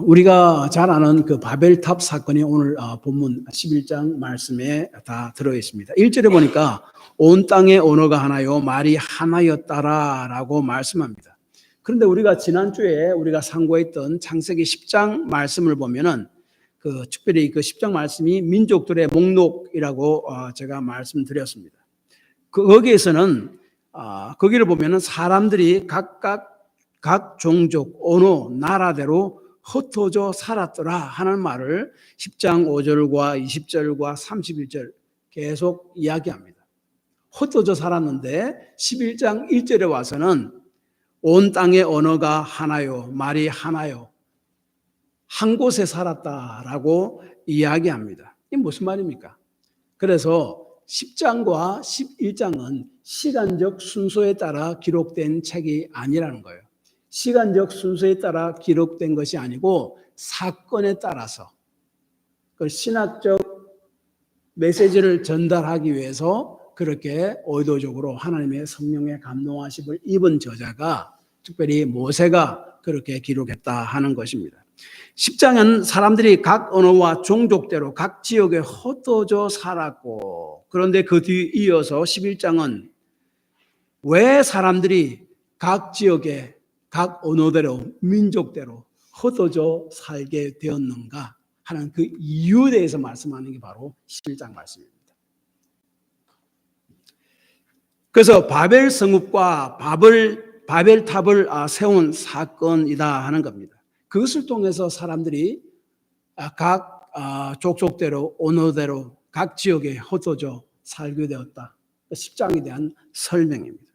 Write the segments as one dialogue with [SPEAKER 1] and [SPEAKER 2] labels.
[SPEAKER 1] 우리가 잘 아는 그 바벨탑 사건이 오늘 본문 11장 말씀에 다 들어 있습니다. 1절에 보니까 온 땅의 언어가 하나요 말이 하나였다라 라고 말씀합니다. 그런데 우리가 지난주에 우리가 상고했던 창세기 10장 말씀을 보면은 특별히 그 10장 말씀이 민족들의 목록이라고 제가 말씀드렸습니다. 거기에서는 거기를 보면은 사람들이 각 종족, 언어, 나라대로 흩어져 살았더라 하는 말을 10장 5절과 20절과 31절 계속 이야기합니다. 흩어져 살았는데 11장 1절에 와서는 온 땅의 언어가 하나요, 말이 하나요, 한 곳에 살았다라고 이야기합니다. 이게 무슨 말입니까? 그래서 10장과 11장은 시간적 순서에 따라 기록된 책이 아니라는 거예요. 시간적 순서에 따라 기록된 것이 아니고 사건에 따라서 그 신학적 메시지를 전달하기 위해서 그렇게 의도적으로 하나님의 성령의 감동하심을 입은 저자가 특별히 모세가 그렇게 기록했다 하는 것입니다. 10장은 사람들이 각 언어와 종족대로 각 지역에 흩어져 살았고, 그런데 그 뒤 이어서 11장은 왜 사람들이 각 지역에 각 언어대로 민족대로 흩어져 살게 되었는가 하는 그 이유에 대해서 말씀하는 게 바로 11장 말씀입니다. 그래서 바벨 성읍과 바벨탑을 세운 사건이다 하는 겁니다. 그것을 통해서 사람들이 각 족속대로 언어대로 각 지역에 흩어져 살게 되었다. 10장에 대한 설명입니다.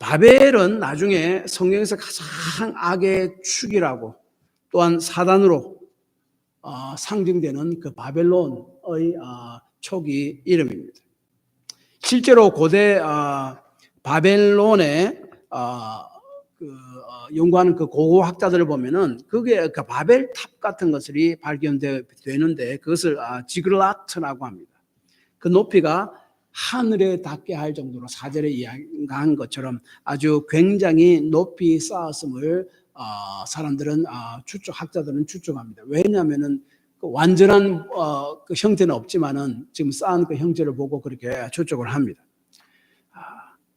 [SPEAKER 1] 바벨은 나중에 성경에서 가장 악의 축이라고 또한 사단으로 상징되는 그 바벨론의 초기 이름입니다. 실제로 고대 바벨론의 연구하는 그 고고 학자들을 보면은 그게 그 바벨탑 같은 것들이 발견되는데 그것을 지글라트라고 합니다. 그 높이가 하늘에 닿게 할 정도로 사절에 이야기한 것처럼 아주 굉장히 높이 쌓았음을 사람들은 학자들은 추측합니다. 왜냐하면은 그 완전한 그 형태는 없지만은 지금 쌓은 그 형태를 보고 그렇게 추측을 합니다.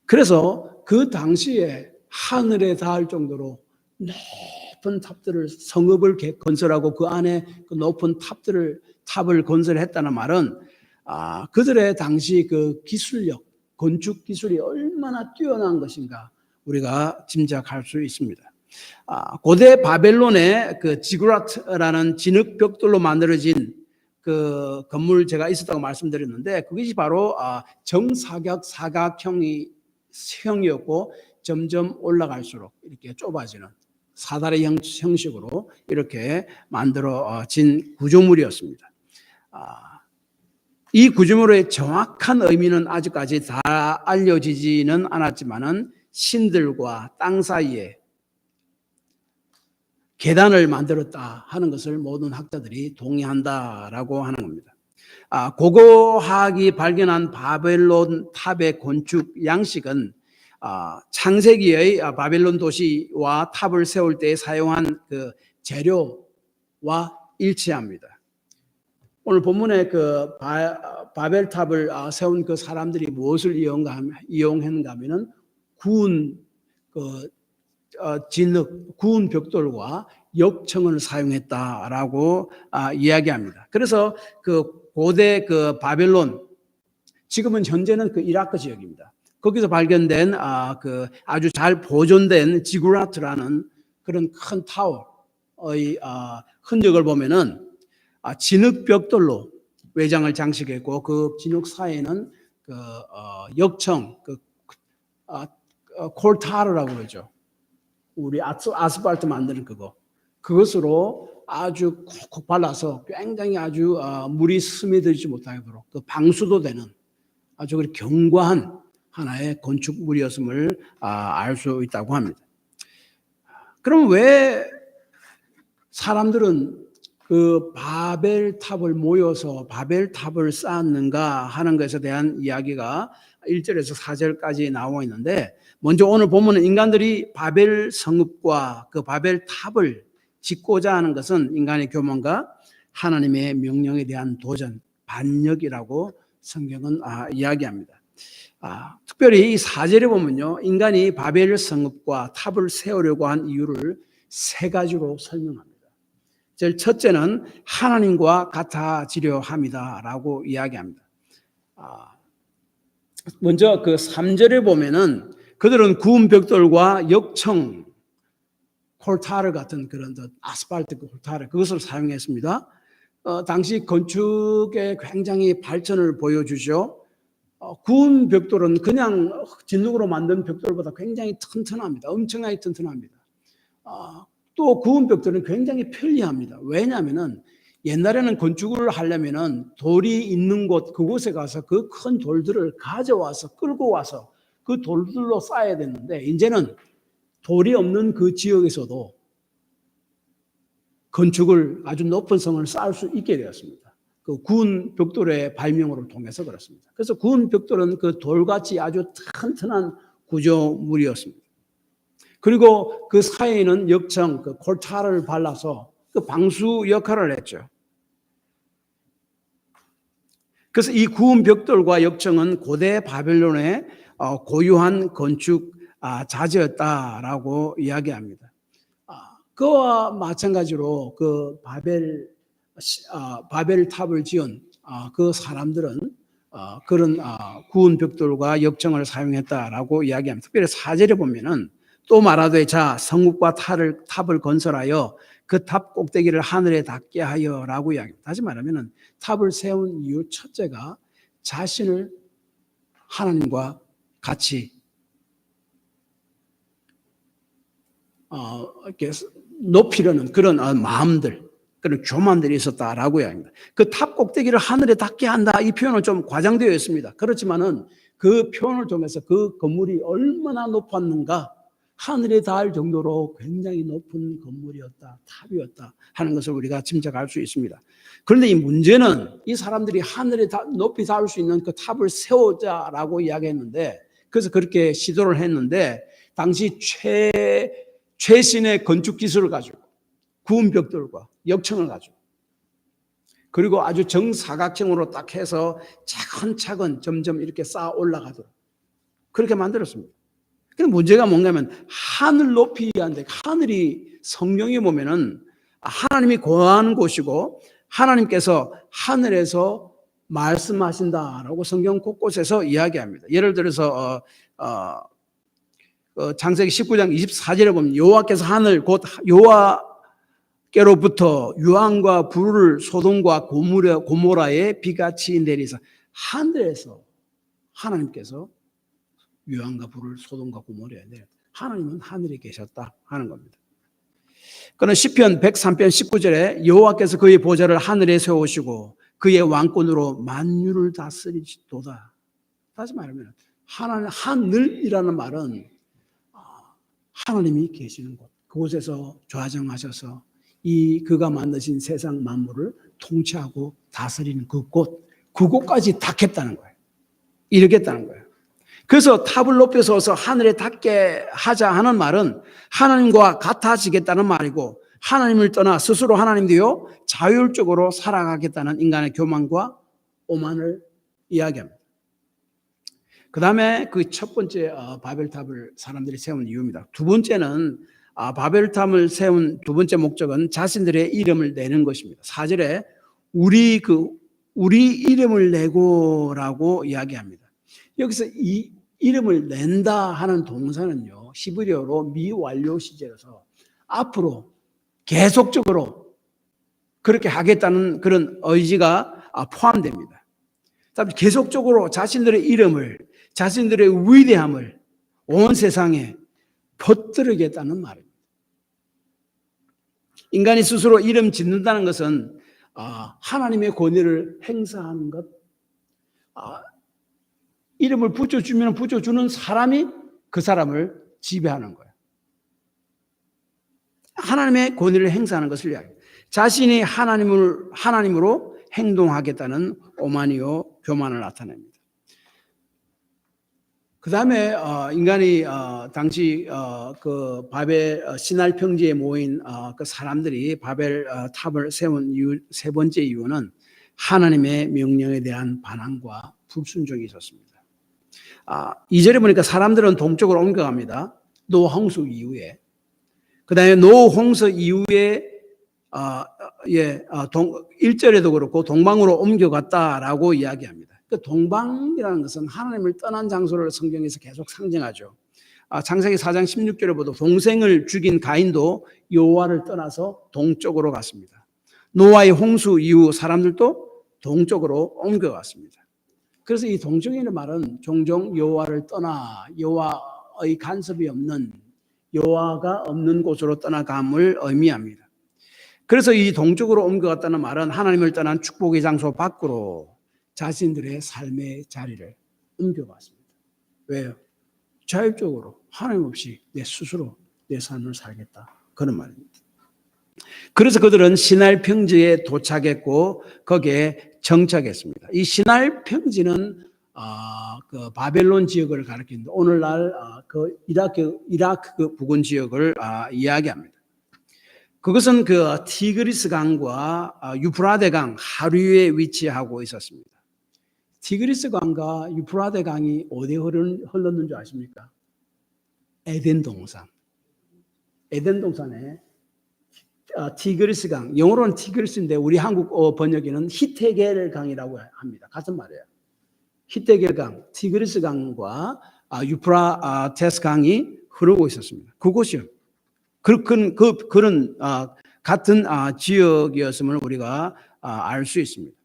[SPEAKER 1] 그래서 그 당시에 하늘에 닿을 정도로 높은 탑들을 성읍을 건설하고 그 안에 그 높은 탑을 건설했다는 말은 그들의 당시 그 기술력, 건축 기술이 얼마나 뛰어난 것인가 우리가 짐작할 수 있습니다. 고대 바벨론의 그 지구라트라는 진흙벽돌로 만들어진 그 건물 제가 있었다고 말씀드렸는데 그것이 바로 정사각형이었고 점점 올라갈수록 이렇게 좁아지는 사다리 형식으로 이렇게 만들어진 구조물이었습니다. 이 구조물의 정확한 의미는 아직까지 다 알려지지는 않았지만은 신들과 땅 사이에 계단을 만들었다 하는 것을 모든 학자들이 동의한다라고 하는 겁니다. 고고학이 발견한 바벨론 탑의 건축 양식은 창세기의 바벨론 도시와 탑을 세울 때 사용한 그 재료와 일치합니다. 오늘 본문에 그 바벨탑을 세운 그 사람들이 무엇을 이용했는가 하면은 구운 진흙, 구운 벽돌과 역청을 사용했다라고 이야기합니다. 그래서 그 고대 그 바벨론, 지금은 현재는 그 이라크 지역입니다. 거기서 발견된 그 아주 잘 보존된 지구라트라는 그런 큰 타워의 흔적을 보면은 진흙 벽돌로 외장을 장식했고 그 진흙 사이에는 그 역청, 콜타르라고 그러죠. 우리 아스팔트 만드는 그것으로 아주 콕콕 발라서 굉장히 아주 물이 스며들지 못하도록 그 방수도 되는 아주 견고한 하나의 건축물이었음을 알 수 있다고 합니다. 그럼 왜 사람들은 그 바벨탑을 모여서 바벨탑을 쌓았는가 하는 것에 대한 이야기가 1절에서 4절까지 나와 있는데, 먼저 오늘 보면은 인간들이 바벨 성읍과 그 바벨탑을 짓고자 하는 것은 인간의 교만과 하나님의 명령에 대한 도전, 반역이라고 성경은 이야기합니다. 특별히 이 4절에 보면요, 인간이 바벨 성읍과 탑을 세우려고 한 이유를 세 가지로 설명합니다. 제일 첫째는 하나님과 같아지려 함이다라고 이야기합니다. 먼저 그 3절에 보면은 그들은 구운 벽돌과 역청, 콜타르 같은 그런 아스팔트 콜타르 그것을 사용했습니다. 당시 건축에 굉장히 발전을 보여주죠. 구운 벽돌은 그냥 진흙으로 만든 벽돌보다 굉장히 튼튼합니다. 엄청나게 튼튼합니다. 또 구운 벽돌은 굉장히 편리합니다. 왜냐하면은 옛날에는 건축을 하려면은 돌이 있는 곳 그곳에 가서 그 큰 돌들을 가져와서 끌고 와서 그 돌들로 쌓아야 되는데 이제는 돌이 없는 그 지역에서도 건축을 아주 높은 성을 쌓을 수 있게 되었습니다. 그 구운 벽돌의 발명을 통해서 그렇습니다. 그래서 구운 벽돌은 그 돌같이 아주 튼튼한 구조물이었습니다. 그리고 그 사이에는 역청, 그 콜타를 발라서 그 방수 역할을 했죠. 그래서 이 구운 벽돌과 역청은 고대 바벨론의 고유한 건축 자재였다라고 이야기합니다. 그와 마찬가지로 그 바벨 탑을 지은 그 사람들은 그런 구운 벽돌과 역청을 사용했다라고 이야기합니다. 특별히 4절에 보면은 또 말하되 자 성읍과 탑을 건설하여 그 탑 꼭대기를 하늘에 닿게 하여라고 이야기합니다. 다시 말하면은 탑을 세운 이유 첫째가 자신을 하나님과 같이 이렇게 높이려는 그런 마음들, 그런 교만들이 있었다라고 이야기합니다. 그 탑 꼭대기를 하늘에 닿게 한다 이 표현은 좀 과장되어 있습니다. 그렇지만은 그 표현을 통해서 그 건물이 얼마나 높았는가, 하늘에 닿을 정도로 굉장히 높은 건물이었다, 탑이었다 하는 것을 우리가 짐작할 수 있습니다. 그런데 이 문제는 이 사람들이 하늘에 높이 닿을 수 있는 그 탑을 세우자라고 이야기했는데, 그래서 그렇게 시도를 했는데 당시 최신의 건축 기술을 가지고 구운 벽돌과 역청을 가지고 그리고 아주 정사각형으로 딱 해서 차근차근 점점 이렇게 쌓아 올라가도록 그렇게 만들었습니다. 근데 문제가 뭔가면 하늘 높이한데, 하늘이 성경에 보면은 하나님이 거하는 곳이고 하나님께서 하늘에서 말씀하신다라고 성경 곳곳에서 이야기합니다. 예를 들어서 창세기 19장 24절에 보면 여호와께서 하늘 곧 여호와께로부터 유황과 불을 소돔과 고모라에 비같이 내리사, 하늘에서 하나님께서 유황과 불을 소돔과 고모라에 내렸다. 하나님은 하늘에 계셨다 하는 겁니다. 그는 시편 103편 19절에 여호와께서 그의 보좌를 하늘에 세우시고 그의 왕권으로 만유를 다스리시도다. 다시 말하면 하늘이라는 말은 하나님이 계시는 곳, 그곳에서 좌정하셔서 그가 만드신 세상 만물을 통치하고 다스리는 그곳까지 닿겠다는 거예요. 이르겠다는 거예요. 그래서 탑을 높여서 하늘에 닿게 하자 하는 말은 하나님과 같아지겠다는 말이고, 하나님을 떠나 스스로 하나님 되어 자율적으로 살아가겠다는 인간의 교만과 오만을 이야기합니다. 그 다음에 그 첫 번째 바벨탑을 사람들이 세운 이유입니다. 두 번째는 바벨탑을 세운 두 번째 목적은 자신들의 이름을 내는 것입니다. 4절에 우리 이름을 내고라고 이야기합니다. 여기서 이 이름을 낸다 하는 동사는요, 히브리어로 미완료 시제라서 앞으로 계속적으로 그렇게 하겠다는 그런 의지가 포함됩니다. 계속적으로 자신들의 이름을, 자신들의 위대함을 온 세상에 퍼뜨리겠다는 말입니다. 인간이 스스로 이름 짓는다는 것은 하나님의 권위를 행사하는 것, 이름을 붙여주면 붙여주는 사람이 그 사람을 지배하는 거예요. 하나님의 권위를 행사하는 것을 이야기합니다. 자신이 하나님으로 행동하겠다는 오만이요 교만을 나타냅니다. 그 다음에 인간이 당시 그 바벨 시날 평지에 모인 그 사람들이 바벨 탑을 세운 이유, 세 번째 이유는 하나님의 명령에 대한 반항과 불순종이 있었습니다. 2절에 보니까 사람들은 동쪽으로 옮겨갑니다. 노아 홍수 이후에. 그 다음에 노아 홍수 이후에 1절에도 그렇고 동방으로 옮겨갔다라고 이야기합니다. 그 동방이라는 것은 하나님을 떠난 장소를 성경에서 계속 상징하죠. 창세기 4장 16절에 보도 동생을 죽인 가인도 여호와를 떠나서 동쪽으로 갔습니다. 노아의 홍수 이후 사람들도 동쪽으로 옮겨갔습니다. 그래서 이 동쪽이라는 말은 종종 여호와를 떠나 여호와의 간섭이 없는 여호와가 없는 곳으로 떠나감을 의미합니다. 그래서 이 동쪽으로 옮겨갔다는 말은 하나님을 떠난 축복의 장소 밖으로 자신들의 삶의 자리를 옮겨갔습니다. 왜요? 자율적으로 하나님 없이 내 스스로 내 삶을 살겠다. 그런 말입니다. 그래서 그들은 시날 평지에 도착했고 거기에 정착했습니다. 이 시날 평지는 그 바벨론 지역을 가리키는데 오늘날 그 이라크 부근 지역을 이야기합니다. 그것은 그 티그리스 강과 유프라데 강 하류에 위치하고 있었습니다. 티그리스 강과 유프라데 강이 어디에 흘렀는 줄 아십니까? 에덴 동산. 에덴 동산에 티그리스 강, 영어로는 티그리스인데 우리 한국 번역에는 히테겔 강이라고 합니다. 같은 말이에요. 히테겔 강, 티그리스 강과 유프라테스 강이 흐르고 있었습니다. 그곳이요. 그런 같은 지역이었음을 우리가 알 수 있습니다.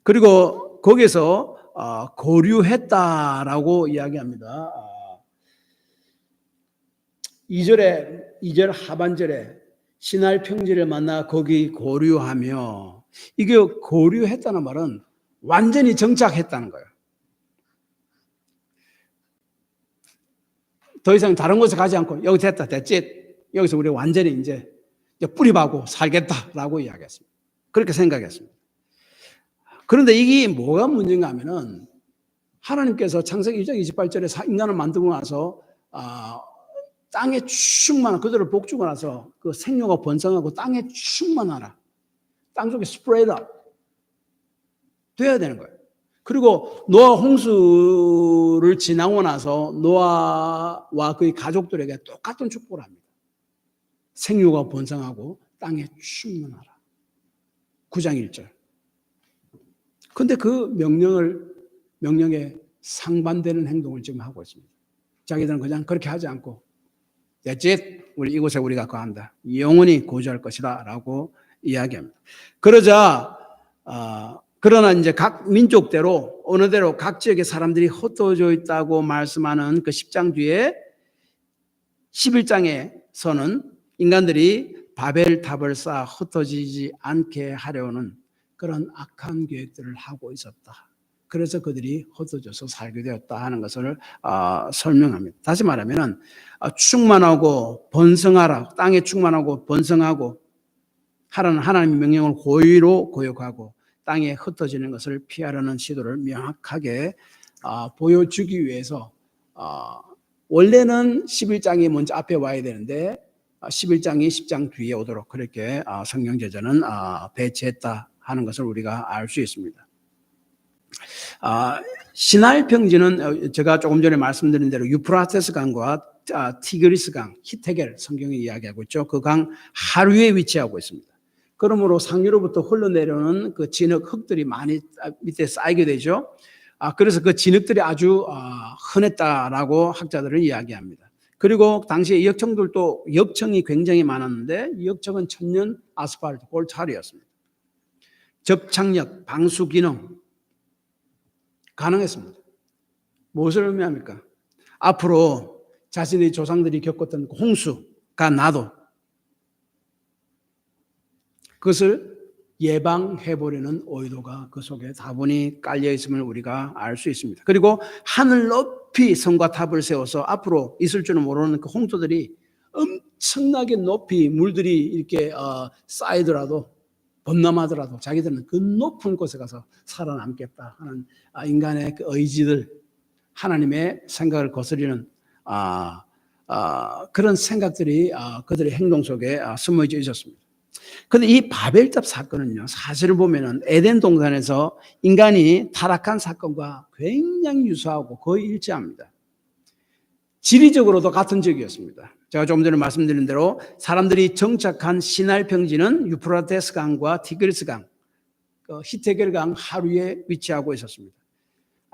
[SPEAKER 1] 그리고 거기서 고류했다라고 이야기합니다. 2절 하반절에 시날 평지를 만나 거기 고류하며, 이게 고류했다는 말은 완전히 정착했다는 거예요. 더 이상 다른 곳에 가지 않고 여기 됐다, 됐지. 여기서 우리 완전히 이제 뿌리박고 살겠다라고 이야기했습니다. 그렇게 생각했습니다. 그런데 이게 뭐가 문제인가 하면은 하나님께서 창세기 2장 28절에 인간을 만들고 나서 땅에 충만한, 그들을 복주고 나서 그 생명과 번성하고 땅에 충만하라. 땅속에 스프레드 돼야 되는 거예요. 그리고 노아 홍수를 지나고 나서 노아와 그의 가족들에게 똑같은 축복을 합니다. 생육과 번성하고 땅에 충만하라. 9장 1절. 근데 그 명령에 상반되는 행동을 지금 하고 있습니다. 자기들은 그냥 그렇게 하지 않고 That's it. 우리 이곳에 우리가 거한다. 영원히 거주할 것이다. 라고 이야기합니다. 그러자, 그러나 이제 각 민족대로, 어느 대로 각 지역의 사람들이 흩어져 있다고 말씀하는 그 10장 뒤에 11장에서는 인간들이 바벨탑을 쌓아 흩어지지 않게 하려는 그런 악한 계획들을 하고 있었다. 그래서 그들이 흩어져서 살게 되었다 하는 것을 설명합니다. 다시 말하면 충만하고 번성하라, 땅에 충만하고 번성하고 하라는 하나님의 명령을 고의로 거역하고 땅에 흩어지는 것을 피하려는 시도를 명확하게 보여주기 위해서 원래는 11장이 먼저 앞에 와야 되는데 11장이 10장 뒤에 오도록 그렇게 성경 제자는 배치했다 하는 것을 우리가 알 수 있습니다. 시날 평지는 제가 조금 전에 말씀드린 대로 유프라테스 강과 티그리스 강, 히테겔 성경이 이야기하고 있죠. 그 강 하류에 위치하고 있습니다. 그러므로 상류로부터 흘러내려오는 그 진흙 흙들이 많이 밑에 쌓이게 되죠. 그래서 그 진흙들이 아주 흔했다라고 학자들은 이야기합니다. 그리고 당시에 역청이 굉장히 많았는데 이 역청은 천년 아스팔트, 골차리였습니다. 접착력, 방수 기능 가능했습니다. 무엇을 의미합니까? 앞으로 자신의 조상들이 겪었던 홍수가 나도 그것을 예방해보려는 의도가 그 속에 다분히 깔려있음을 우리가 알 수 있습니다. 그리고 하늘 높이 성과 탑을 세워서 앞으로 있을 줄은 모르는 그 홍수들이 엄청나게 높이 물들이 이렇게 쌓이더라도 범람하더라도 자기들은 그 높은 곳에 가서 살아남겠다 하는 인간의 그 의지들, 하나님의 생각을 거스리는 그런 생각들이 그들의 행동 속에 숨어져 있었습니다. 그런데 이 바벨탑 사건은요, 사실을 보면은 에덴 동산에서 인간이 타락한 사건과 굉장히 유사하고 거의 일치합니다. 지리적으로도 같은 지역이었습니다. 제가 조금 전에 말씀드린 대로 사람들이 정착한 시날 평지는 유프라테스 강과 티그리스 강, 히테겔 강 하류에 위치하고 있었습니다.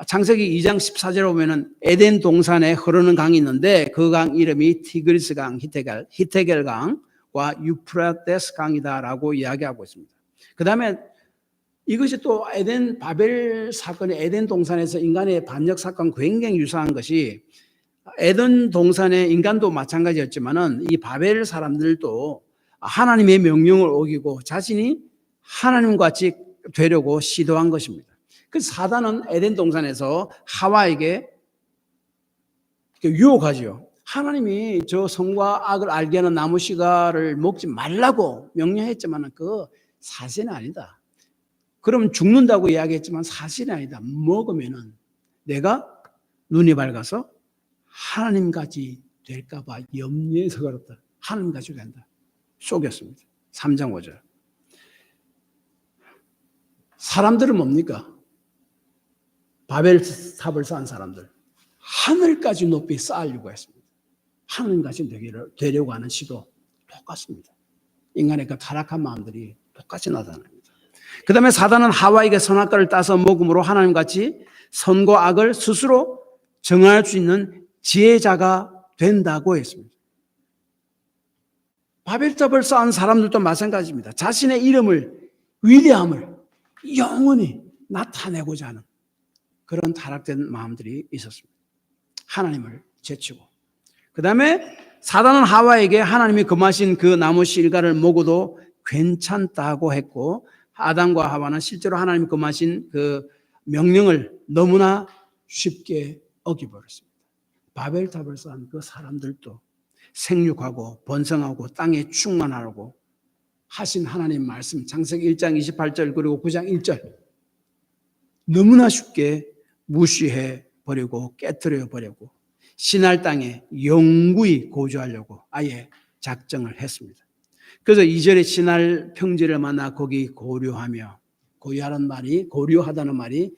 [SPEAKER 1] 창세기 2장 14절에 보면은 에덴 동산에 흐르는 강이 있는데 그 강 이름이 티그리스 강, 히테겔 강과 유프라테스 강이다라고 이야기하고 있습니다. 그 다음에 이것이 또 에덴 바벨 사건의 에덴 동산에서 인간의 반역 사건 굉장히 유사한 것이 에덴 동산의 인간도 마찬가지였지만은 이 바벨 사람들도 하나님의 명령을 어기고 자신이 하나님같이 되려고 시도한 것입니다. 그 사단은 에덴 동산에서 하와에게 유혹하지요. 하나님이 저 선과 악을 알게 하는 나무 씨가를 먹지 말라고 명령했지만 그 사실은 아니다. 그러면 죽는다고 이야기했지만 사실은 아니다. 먹으면은 내가 눈이 밝아서 하나님같이 될까 봐 염려해서 그렇다. 하나님같이 된다. 속였습니다. 3장 5절. 사람들은 뭡니까? 바벨탑을 쌓은 사람들. 하늘까지 높이 쌓으려고 했습니다. 하나님같이 되려고 하는 시도 똑같습니다. 인간의 그 타락한 마음들이 똑같이 나타납니다. 그 다음에 사단은 하와에게 선악과를 따서 먹음으로 하나님같이 선과 악을 스스로 정할 수 있는 지혜자가 된다고 했습니다. 바벨탑을 쌓은 사람들도 마찬가지입니다. 자신의 이름을, 위대함을 영원히 나타내고자 하는 그런 타락된 마음들이 있었습니다. 하나님을 제치고. 그 다음에 사단은 하와에게 하나님이 금하신 그 나무 씨 일가를 먹어도 괜찮다고 했고, 아담과 하와는 실제로 하나님이 금하신 그 명령을 너무나 쉽게 어기버렸습니다. 바벨탑을 쌓은 그 사람들도 생육하고 번성하고 땅에 충만하라고 하신 하나님 말씀, 창세기 1장 28절 그리고 9장 1절 너무나 쉽게 무시해 버리고 깨뜨려 버리고 시날 땅에 영구히 거주하려고 아예 작정을 했습니다. 그래서 2절에 시날 평지를 만나 거기 고류하며, 고유하는 말이, 고류하다는 말이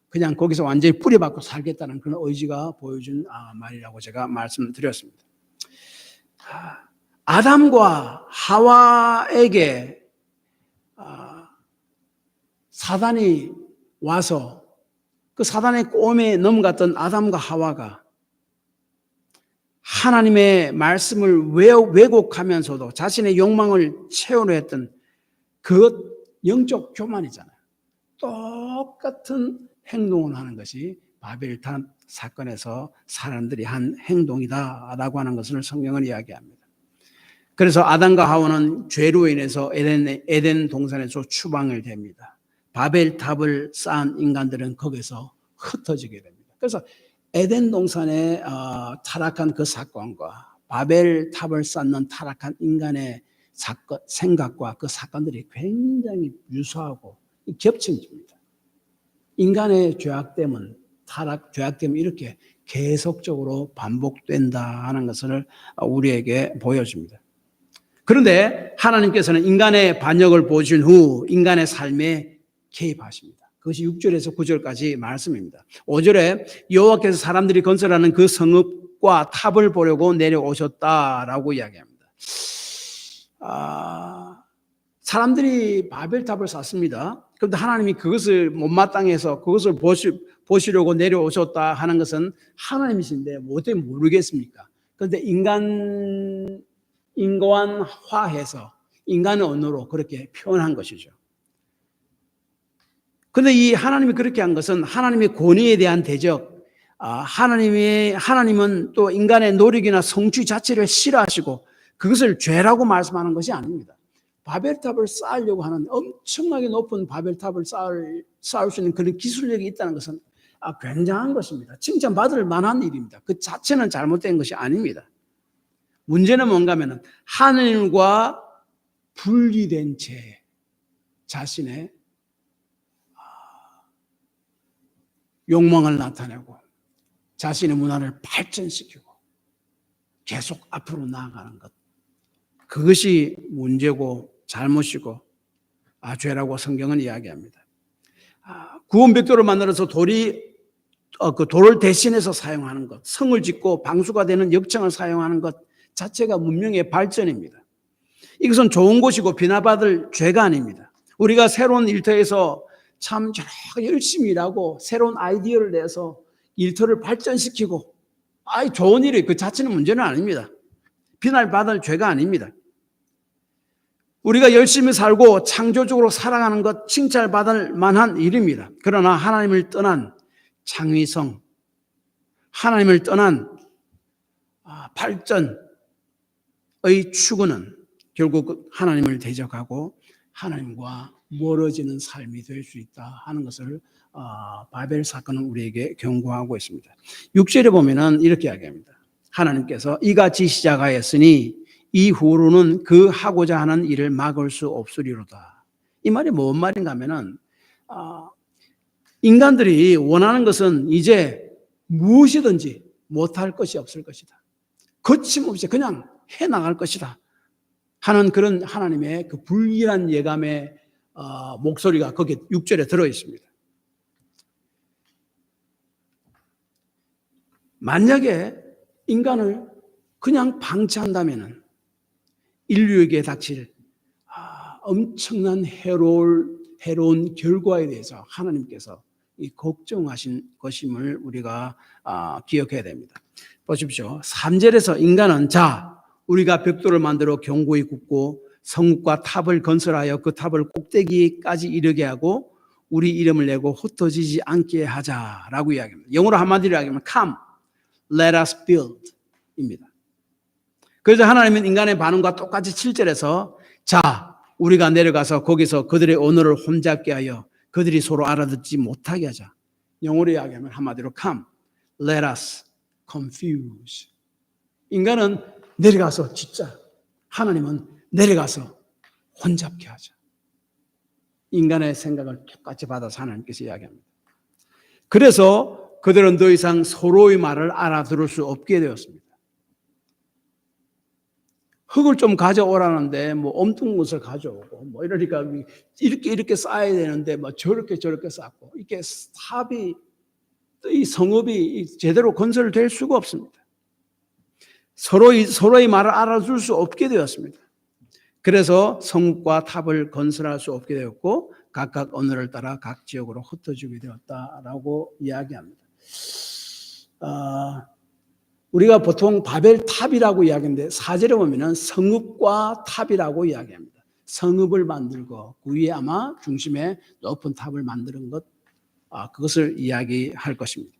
[SPEAKER 1] 그냥 거기서 완전히 뿌리박고 살겠다는 그런 의지가 보여준 말이라고 제가 말씀드렸습니다. 아담과 하와에게 사단이 와서 그 사단의 꼬임에 넘어갔던 아담과 하와가 하나님의 말씀을 왜곡하면서도 자신의 욕망을 채우려 했던 그 영적 교만이잖아요. 똑같은 행동을 하는 것이 바벨탑 사건에서 사람들이 한 행동이다라고 하는 것을 성경은 이야기합니다. 그래서 아담과 하와는 죄로 인해서 에덴 동산에서 추방을 됩니다. 바벨탑을 쌓은 인간들은 거기서 흩어지게 됩니다. 그래서 에덴 동산에 타락한 그 사건과 바벨탑을 쌓는 타락한 인간의 사건, 생각과 그 사건들이 굉장히 유사하고 겹쳐집니다. 인간의 죄악됨은 이렇게 계속적으로 반복된다 하는 것을 우리에게 보여줍니다. 그런데 하나님께서는 인간의 반역을 보신 후 인간의 삶에 개입하십니다. 그것이 6절에서 9절까지 말씀입니다. 5절에 여호와께서 사람들이 건설하는 그 성읍과 탑을 보려고 내려오셨다라고 이야기합니다. 사람들이 바벨탑을 쌓습니다. 그런데 하나님이 그것을 못마땅해서 그것을 보시려고 내려오셨다 하는 것은 하나님이신데 어떻게 모르겠습니까? 그런데 인간화해서 인간의 언어로 그렇게 표현한 것이죠. 그런데 이 하나님이 그렇게 한 것은 하나님의 권위에 대한 대적, 하나님은 또 인간의 노력이나 성취 자체를 싫어하시고 그것을 죄라고 말씀하는 것이 아닙니다. 바벨탑을 쌓으려고 하는 엄청나게 높은 바벨탑을 쌓을 수 있는 그런 기술력이 있다는 것은 굉장한 것입니다. 칭찬받을 만한 일입니다. 그 자체는 잘못된 것이 아닙니다. 문제는 뭔가 하면 하늘과 분리된 채 자신의 욕망을 나타내고 자신의 문화를 발전시키고 계속 앞으로 나아가는 것. 그것이 문제고 잘못이고 죄라고 성경은 이야기합니다. 구원벽돌을 만들어서 그 돌을 대신해서 사용하는 것, 성을 짓고 방수가 되는 역청을 사용하는 것 자체가 문명의 발전입니다. 이것은 좋은 것이고 비난받을 죄가 아닙니다. 우리가 새로운 일터에서 참 열심히 일하고 새로운 아이디어를 내서 일터를 발전시키고 좋은 일이 그 자체는 문제는 아닙니다. 비난받을 죄가 아닙니다. 우리가 열심히 살고 창조적으로 살아가는 것 칭찬받을 만한 일입니다. 그러나 하나님을 떠난 창의성, 하나님을 떠난 발전의 추구는 결국 하나님을 대적하고 하나님과 멀어지는 삶이 될 수 있다 하는 것을 바벨 사건은 우리에게 경고하고 있습니다. 6절에 보면은 이렇게 이야기합니다. 하나님께서 이같이 시작하였으니 이후로는 그 하고자 하는 일을 막을 수 없으리로다. 이 말이 뭔 말인가 하면은 인간들이 원하는 것은 이제 무엇이든지 못할 것이 없을 것이다. 거침없이 그냥 해나갈 것이다 하는 그런 하나님의 그 불길한 예감의 목소리가 거기 6절에 들어있습니다. 만약에 인간을 그냥 방치한다면 인류에게 닥칠 엄청난 해로운 결과에 대해서 하나님께서 이 걱정하신 것임을 우리가 기억해야 됩니다. 보십시오. 3절에서 인간은 우리가 벽돌을 만들어 견고히 굽고 성읍과 탑을 건설하여 그 탑을 꼭대기까지 이르게 하고 우리 이름을 내고 흩어지지 않게 하자라고 이야기합니다. 영어로 한마디로 이야기하면 come, let us build 입니다. 그래서 하나님은 인간의 반응과 똑같이 7절에서 우리가 내려가서 거기서 그들의 언어를 혼잡게 하여 그들이 서로 알아듣지 못하게 하자. 영어로 이야기하면 한마디로 come, let us confuse. 인간은 내려가서 짓자. 하나님은 내려가서 혼잡게 하자. 인간의 생각을 똑같이 받아서 하나님께서 이야기합니다. 그래서 그들은 더 이상 서로의 말을 알아들을 수 없게 되었습니다. 흙을 좀 가져오라는데 엉뚱한 것을 가져오고 이러니까 이렇게 쌓아야 되는데 저렇게 쌓고 이게 탑이 이 성읍이 제대로 건설될 수가 없습니다. 서로의 말을 알아줄 수 없게 되었습니다. 그래서 성읍과 탑을 건설할 수 없게 되었고 각각 언어를 따라 각 지역으로 흩어지게 되었다라고 이야기합니다. 우리가 보통 바벨 탑이라고 이야기하는데 4절에 보면은 성읍과 탑이라고 이야기합니다. 성읍을 만들고 그 위에 아마 중심에 높은 탑을 만드는 것, 그것을 이야기할 것입니다.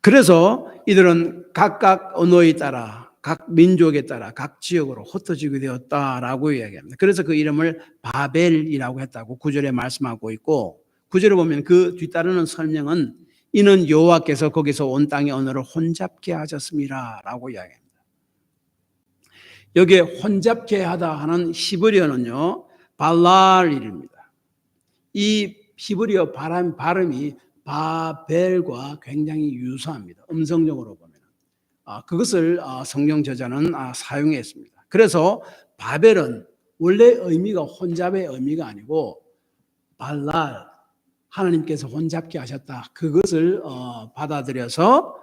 [SPEAKER 1] 그래서 이들은 각각 언어에 따라, 각 민족에 따라, 각 지역으로 흩어지게 되었다라고 이야기합니다. 그래서 그 이름을 바벨이라고 했다고 9절에 말씀하고 있고 9절에 보면 그 뒤따르는 설명은 이는 여호와께서 거기서 온 땅의 언어를 혼잡케 하셨습니다 라고 이야기합니다. 여기에 혼잡케 하다 하는 히브리어는요 발랄입니다. 이 히브리어 발음이 바벨과 굉장히 유사합니다. 음성적으로 보면 그것을 성경 저자는 사용했습니다. 그래서 바벨은 원래 의미가 혼잡의 의미가 아니고 발랄, 하나님께서 혼잡게 하셨다. 그것을 받아들여서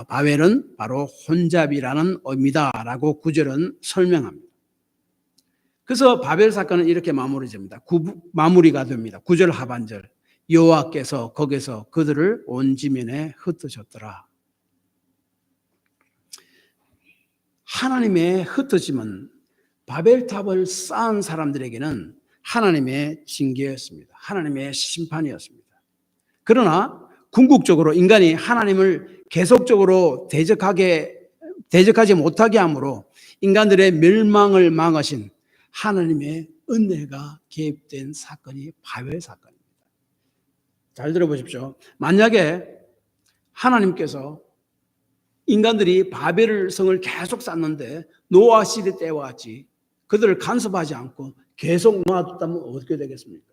[SPEAKER 1] 바벨은 바로 혼잡이라는 의미다라고 9절은 설명합니다. 그래서 바벨 사건은 이렇게 마무리가 됩니다. 9절 하반절 여호와께서 거기서 그들을 온 지면에 흩으셨더라. 하나님의 흩어짐은 바벨탑을 쌓은 사람들에게는 하나님의 징계였습니다. 하나님의 심판이었습니다. 그러나 궁극적으로 인간이 하나님을 계속적으로 대적하지 못하게 함으로 인간들의 멸망을 막으신 하나님의 은혜가 개입된 사건이 바벨 사건입니다. 잘 들어보십시오. 만약에 하나님께서 인간들이 바벨 성을 계속 쌓는데 노아 시대 때와 같이 그들을 간섭하지 않고 계속 놔뒀다면 어떻게 되겠습니까?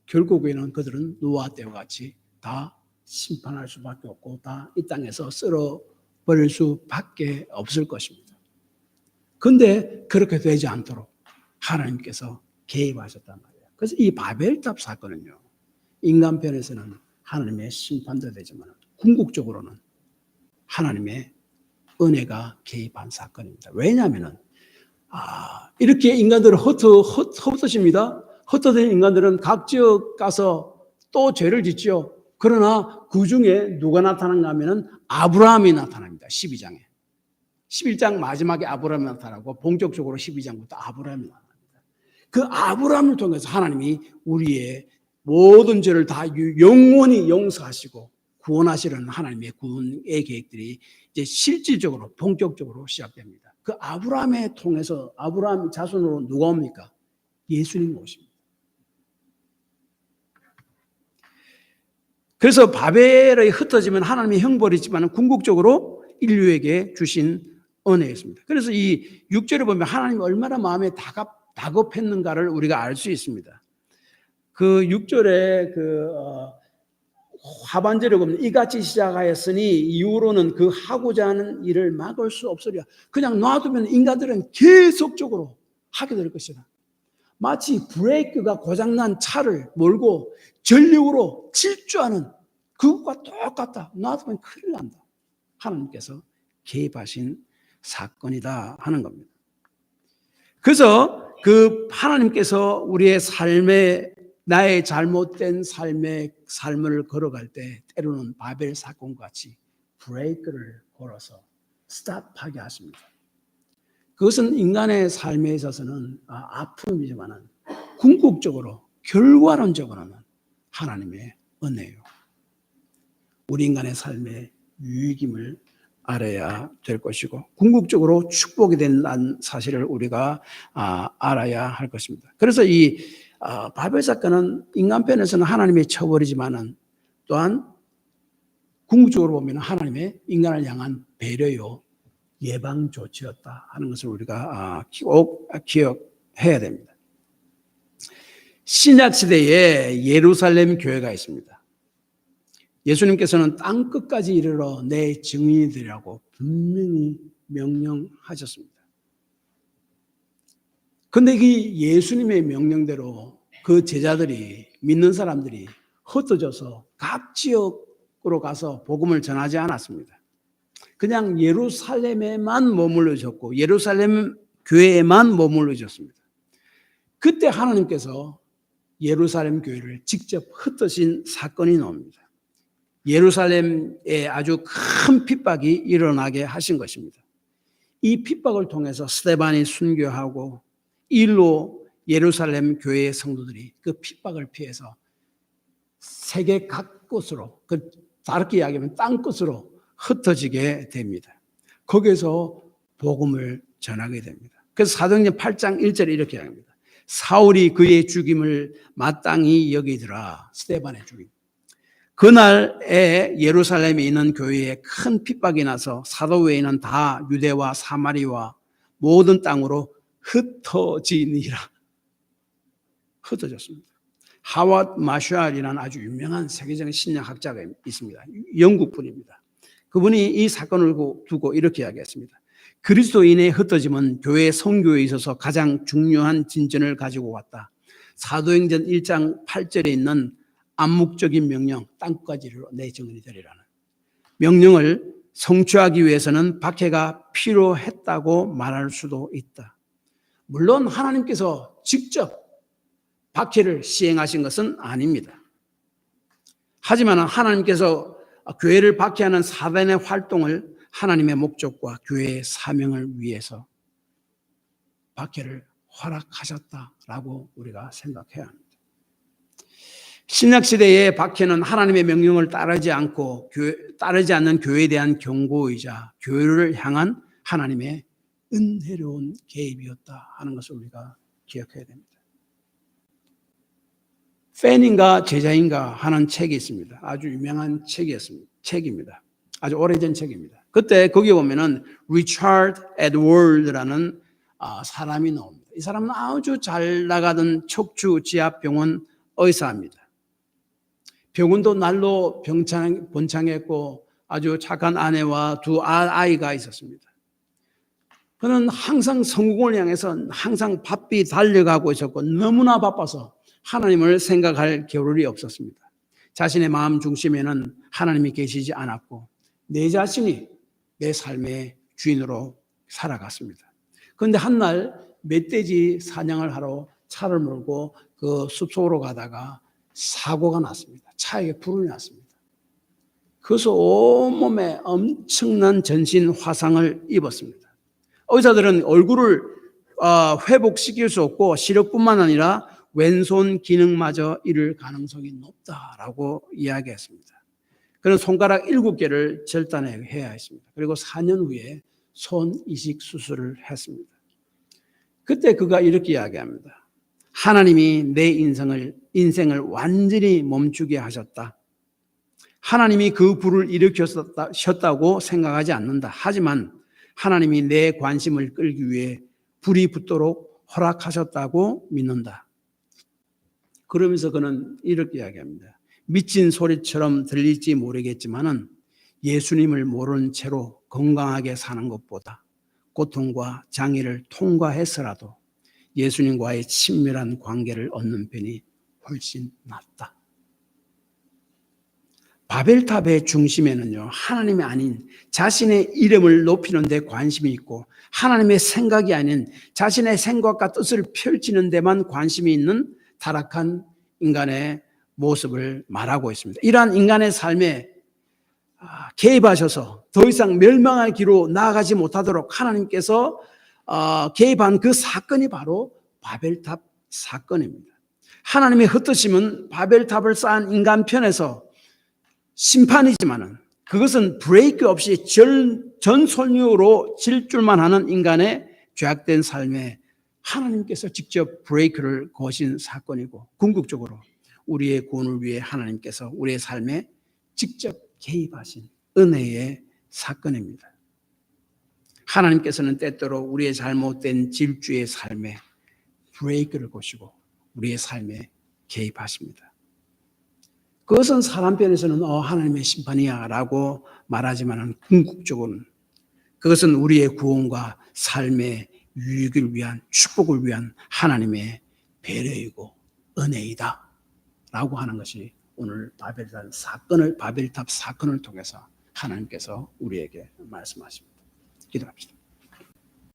[SPEAKER 1] 결국에는 그들은 노아 때와 같이 다 심판할 수밖에 없고 다 이 땅에서 쓸어버릴 수밖에 없을 것입니다. 그런데 그렇게 되지 않도록 하나님께서 개입하셨단 말이에요. 그래서 이 바벨탑 사건은요, 인간 편에서는 하나님의 심판도 되지만 궁극적으로는 하나님의 은혜가 개입한 사건입니다. 왜냐하면 이렇게 인간들을 흩어집니다. 흩어진 인간들은 각 지역 가서 또 죄를 짓죠. 그러나 그 중에 누가 나타난가 하면 아브라함이 나타납니다. 12장에. 11장 마지막에 아브라함이 나타나고 본격적으로 12장부터 아브라함이 나타납니다. 그 아브라함을 통해서 하나님이 우리의 모든 죄를 다 영원히 용서하시고 구원하시려는 하나님의 구원의 계획들이 이제 실질적으로 본격적으로 시작됩니다. 그 아브라함을 통해서 아브라함 자손으로 누가 옵니까? 예수님 오십니다. 그래서 바벨에 흩어지면 하나님의 형벌이 있지만 궁극적으로 인류에게 주신 은혜였습니다. 그래서 이 6절에 보면 하나님이 얼마나 마음에 다급했는가를 우리가 알 수 있습니다. 그 6절에 하반절에 보면 이같이 시작하였으니 이후로는 그 하고자 하는 일을 막을 수 없으리라. 그냥 놔두면 인간들은 계속적으로 하게 될 것이다. 마치 브레이크가 고장난 차를 몰고 전력으로 질주하는 그것과 똑같다. 놔두면 큰일 난다. 하나님께서 개입하신 사건이다 하는 겁니다. 그래서 그 하나님께서 우리의 삶에 나의 잘못된 삶을 걸어갈 때 때로는 바벨 사건과 같이 브레이크를 걸어서 스탑하게 하십니다. 그것은 인간의 삶에 있어서는 아픔이지만 궁극적으로 결과론적으로는 하나님의 은혜예요. 우리 인간의 삶의 유익임을 알아야 될 것이고 궁극적으로 축복이 된다는 사실을 우리가 알아야 할 것입니다. 그래서 이 바벨 사건은 인간편에서는 하나님의 처벌이지만은 또한 궁극적으로 보면 하나님의 인간을 향한 배려요 예방 조치였다 하는 것을 우리가 꼭 기억해야 됩니다. 신약 시대에 예루살렘 교회가 있습니다. 예수님께서는 땅 끝까지 이르러 내 증인이 되라고 분명히 명령하셨습니다. 그런데 이 예수님의 명령대로 그 제자들이 믿는 사람들이 흩어져서 각 지역으로 가서 복음을 전하지 않았습니다. 그냥 예루살렘에만 머물러졌고 예루살렘 교회에만 머물러졌습니다. 그때 하나님께서 예루살렘 교회를 직접 흩으신 사건이 나옵니다. 예루살렘에 아주 큰 핍박이 일어나게 하신 것입니다. 이 핍박을 통해서 스데반이 순교하고 일로 예루살렘 교회의 성도들이 그 핍박을 피해서 세계 각 곳으로 다르게 이야기하면 땅 끝으로 흩어지게 됩니다. 거기에서 복음을 전하게 됩니다. 그래서 사도행전 8장 1절에 이렇게 이야기합니다. 사울이 그의 죽임을 마땅히 여기더라. 스데반의 죽임. 그날에 예루살렘에 있는 교회에 큰 핍박이 나서 사도 외에는 다 유대와 사마리와 모든 땅으로 흩어지니라. 흩어졌습니다. 하왓 마샬이라는 아주 유명한 세계적인 신약학자가 있습니다. 영국 분입니다. 그분이 이 사건을 두고 이렇게 이야기했습니다. 그리스도인의 흩어짐은 교회 선교에 있어서 가장 중요한 진전을 가지고 왔다. 사도행전 1장 8절에 있는 암묵적인 명령, 땅까지 이르러 내 증인이 되리라는 명령을 성취하기 위해서는 박해가 필요했다고 말할 수도 있다. 물론 하나님께서 직접 박해를 시행하신 것은 아닙니다. 하지만 하나님께서 교회를 박해하는 사단의 활동을 하나님의 목적과 교회의 사명을 위해서 박해를 허락하셨다라고 우리가 생각해야 합니다. 신약시대의 박해는 하나님의 명령을 따르지 않는 교회에 대한 경고이자 교회를 향한 하나님의 은혜로운 개입이었다 하는 것을 우리가 기억해야 됩니다. 팬인가 제자인가 하는 책이 있습니다. 아주 유명한 책입니다. 아주 오래전 책입니다. 그때 거기 보면은 리차드 에드워드라는 사람이 나옵니다. 이 사람은 아주 잘 나가던 척추 지압병원 의사입니다. 병원도 날로 번창했고 아주 착한 아내와 두 아이가 있었습니다. 그는 항상 성공을 향해서 항상 바삐 달려가고 있었고 너무나 바빠서 하나님을 생각할 겨를이 없었습니다. 자신의 마음 중심에는 하나님이 계시지 않았고 내 자신이 내 삶의 주인으로 살아갔습니다. 그런데 한날 멧돼지 사냥을 하러 차를 몰고 그 숲속으로 가다가 사고가 났습니다. 차에게 불이 났습니다. 그래서 온몸에 엄청난 전신 화상을 입었습니다. 의사들은 얼굴을 회복시킬 수 없고 시력뿐만 아니라 왼손 기능마저 잃을 가능성이 높다라고 이야기했습니다. 그는 손가락 7개를 절단해야 했습니다. 그리고 4년 후에 손 이식 수술을 했습니다. 그때 그가 이렇게 이야기합니다. 하나님이 내 인생을 완전히 멈추게 하셨다. 하나님이 그 불을 일으켰다고 생각하지 않는다. 하지만 하나님이 내 관심을 끌기 위해 불이 붙도록 허락하셨다고 믿는다. 그러면서 그는 이렇게 이야기합니다. 미친 소리처럼 들릴지 모르겠지만은 예수님을 모르는 채로 건강하게 사는 것보다 고통과 장애를 통과해서라도 예수님과의 친밀한 관계를 얻는 편이 훨씬 낫다. 바벨탑의 중심에는요, 하나님이 아닌 자신의 이름을 높이는 데 관심이 있고 하나님의 생각이 아닌 자신의 생각과 뜻을 펼치는 데만 관심이 있는 타락한 인간의 모습을 말하고 있습니다. 이러한 인간의 삶에 개입하셔서 더 이상 멸망할 길로 나아가지 못하도록 하나님께서 개입한 그 사건이 바로 바벨탑 사건입니다. 하나님의 흩으심은 바벨탑을 쌓은 인간 편에서 심판이지만은 그것은 브레이크 없이 전sol류로 질줄만 하는 인간의 죄악된 삶에 하나님께서 직접 브레이크를 거신 사건이고 궁극적으로 우리의 구원을 위해 하나님께서 우리의 삶에 직접 개입하신 은혜의 사건입니다. 하나님께서는 때때로 우리의 잘못된 질주의 삶에 브레이크를 거시고 우리의 삶에 개입하십니다. 그것은 사람 편에서는 하나님의 심판이야 라고 말하지만 궁극적으로는 그것은 우리의 구원과 삶의 유익을 위한 축복을 위한 하나님의 배려이고 은혜이다 라고 하는 것이 오늘 바벨탑 사건을 통해서 하나님께서 우리에게 말씀하십니다. 기도합시다.